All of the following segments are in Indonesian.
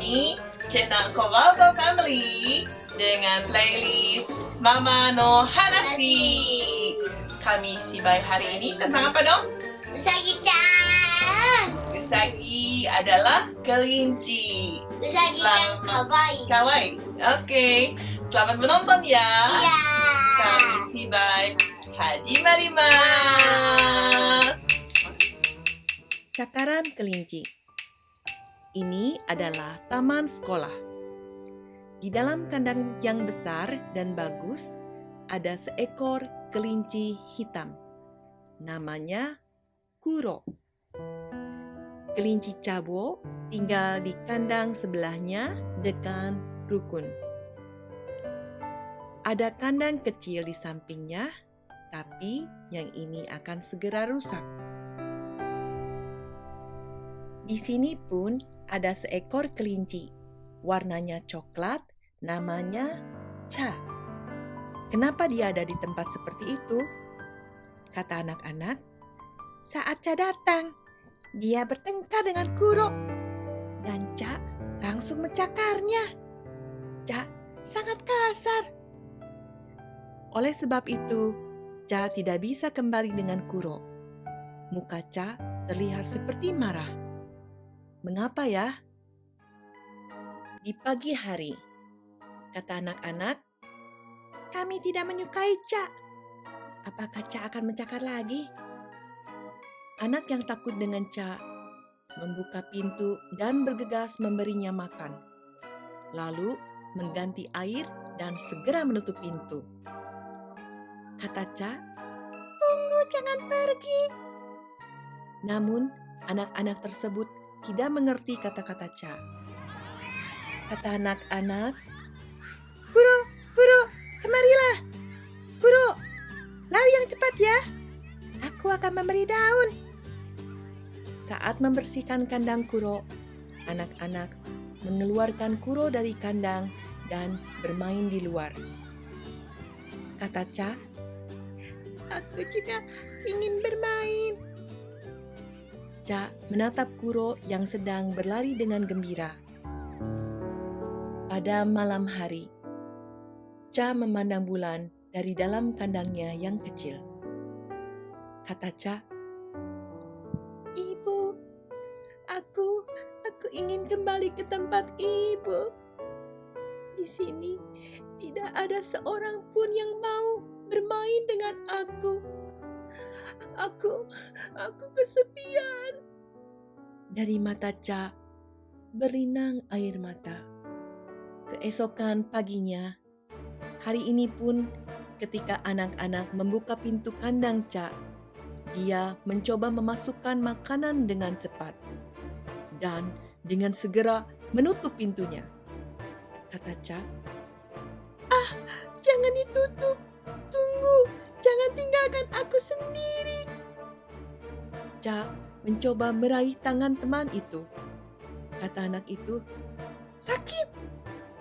ini channel Kowalko Family dengan playlist Mama no Hanashi. Kami Sibai hari ini tentang apa dong? Usagi-chan. Usagi adalah kelinci. Usagi-chan kawaii. Kawaii. Oke, selamat menonton ya. Iya. Kami Sibai Hajimarimasu. Cakaran kelinci. Ini adalah taman sekolah. Di dalam kandang yang besar dan bagus, ada seekor kelinci hitam. Namanya Kuro. Kelinci Cabo tinggal di kandang sebelahnya dengan rukun. Ada kandang kecil di sampingnya, tapi yang ini akan segera rusak. Di sini pun ada seekor kelinci, warnanya coklat, namanya Cha. Kenapa dia ada di tempat seperti itu? Kata anak-anak, saat Cha datang, dia bertengkar dengan Kuro, dan Cha langsung mencakarnya. Cha sangat kasar. Oleh sebab itu, Cha tidak bisa kembali dengan Kuro. Muka Cha terlihat seperti marah. Mengapa ya? Di pagi hari, kata anak-anak, kami tidak menyukai Cha. Apakah Cha akan mencakar lagi? Anak yang takut dengan Cha membuka pintu dan bergegas memberinya makan. Lalu mengganti air dan segera menutup pintu. Kata Cha, tunggu, jangan pergi. Namun anak-anak tersebut tidak mengerti kata-kata Cha. Kata anak-anak, Kuro, kemarilah. Kuro, lari yang cepat ya. Aku akan memberi daun. Saat membersihkan kandang Kuro, anak-anak mengeluarkan Kuro dari kandang dan bermain di luar. Kata Cha, aku juga ingin bermain. Cha menatap Kuro yang sedang berlari dengan gembira. Pada malam hari, Cha memandang bulan dari dalam kandangnya yang kecil. Kata Cha, Ibu, aku ingin kembali ke tempat Ibu. Di sini tidak ada seorang pun yang mau bermain dengan aku. Aku kesepian. Dari mata Cha berlinang air mata. Keesokan paginya, hari ini pun ketika anak-anak membuka pintu kandang Cha, dia mencoba memasukkan makanan dengan cepat dan dengan segera menutup pintunya. Kata Cha, jangan ditutup. Tunggu, jangan tinggalkan aku sendiri. Cha mencoba meraih tangan teman itu. Kata anak itu, sakit,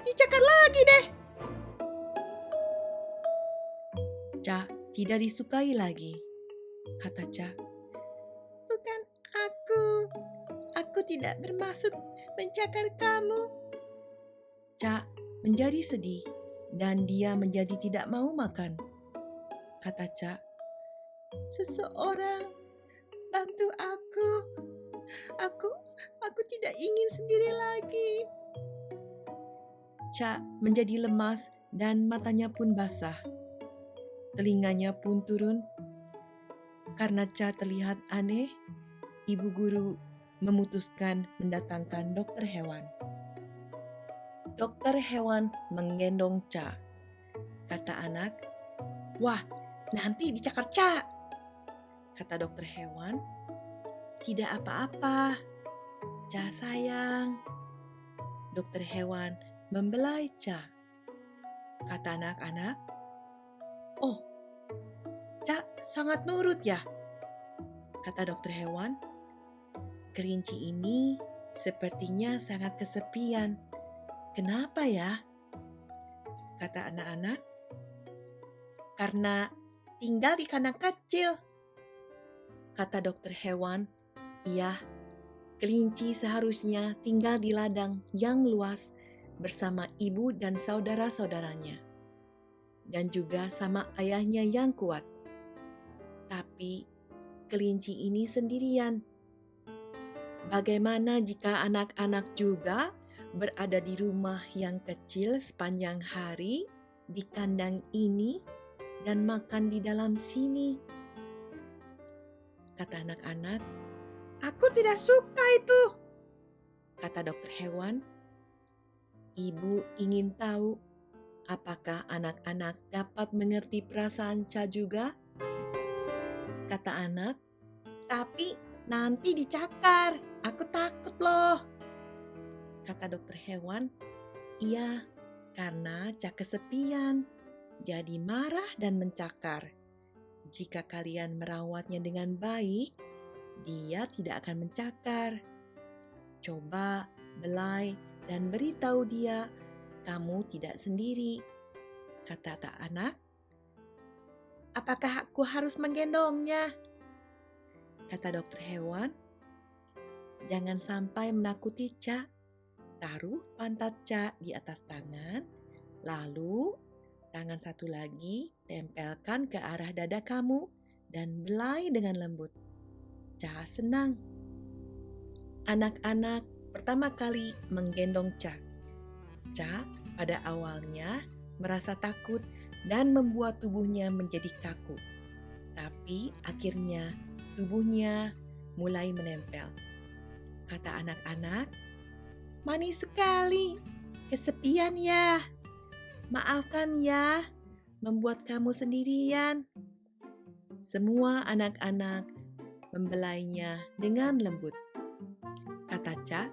dicakar lagi deh. Cha tidak disukai lagi. Kata Cha, bukan aku tidak bermaksud mencakar kamu. Cha menjadi sedih dan dia menjadi tidak mau makan. Kata Cha, seseorang bantu aku. Aku tidak ingin sendiri lagi. Cha menjadi lemas dan matanya pun basah. Telinganya pun turun. Karena Cha terlihat aneh, ibu guru memutuskan mendatangkan dokter hewan. Dokter hewan menggendong Cha. Kata anak, wah, nanti dicakar Cha. Kata dokter hewan, tidak apa-apa, Cha sayang. Dokter hewan membelai Cha. Kata anak-anak, oh, Cha sangat nurut ya. Kata dokter hewan, kelinci ini sepertinya sangat kesepian. Kenapa ya? Kata anak-anak, karena tinggal di kandang kecil. Kata dokter hewan, iya, Kelinci seharusnya tinggal di ladang yang luas bersama ibu dan saudara-saudaranya, dan juga sama ayahnya yang kuat. Tapi kelinci ini sendirian. Bagaimana jika anak-anak juga berada di rumah yang kecil sepanjang hari di kandang ini dan makan di dalam sini? Kata anak-anak, "Aku tidak suka itu," kata dokter hewan. Ibu ingin tahu apakah anak-anak dapat mengerti perasaan Ca juga? Kata anak, "Tapi nanti dicakar, aku takut loh." Kata dokter hewan, "Iya, karena Ca kesepian, jadi marah dan mencakar. Jika kalian merawatnya dengan baik, dia tidak akan mencakar. Coba belai dan beritahu dia kamu tidak sendiri." Kata anak, "Apakah aku harus menggendongnya?" Kata dokter hewan, "Jangan sampai menakuti Ca. Taruh pantat Ca di atas tangan, lalu tangan satu lagi tempelkan ke arah dada kamu dan belai dengan lembut. Ca senang." Anak-anak pertama kali menggendong Ca. Ca pada awalnya merasa takut dan membuat tubuhnya menjadi kaku. Tapi akhirnya tubuhnya mulai menempel. Kata anak-anak, "Manis sekali, kesepian ya. Maafkan ya, membuat kamu sendirian." Semua anak-anak membelainya dengan lembut. Kata Ca,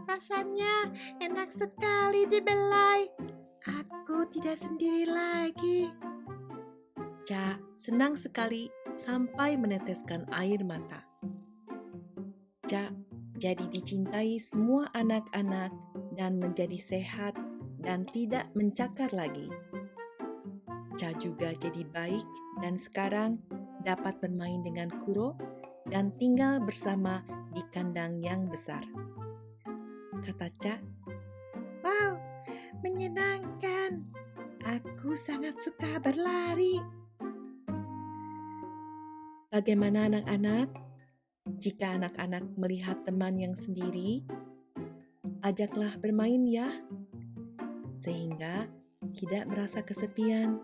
"Rasanya enak sekali dibelai. Aku tidak sendiri lagi." Ca senang sekali sampai meneteskan air mata. Ca jadi dicintai semua anak-anak dan menjadi sehat dan tidak mencakar lagi. Ca juga jadi baik dan sekarang dapat bermain dengan Kuro dan tinggal bersama di kandang yang besar. Kata Ca, "Wow, menyenangkan. Aku sangat suka berlari." Bagaimana anak-anak? Jika anak-anak melihat teman yang sendiri, ajaklah bermain ya, sehingga tidak merasa kesepian.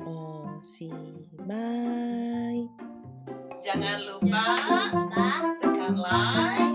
Oh, si Mai. Jangan lupa tekan like,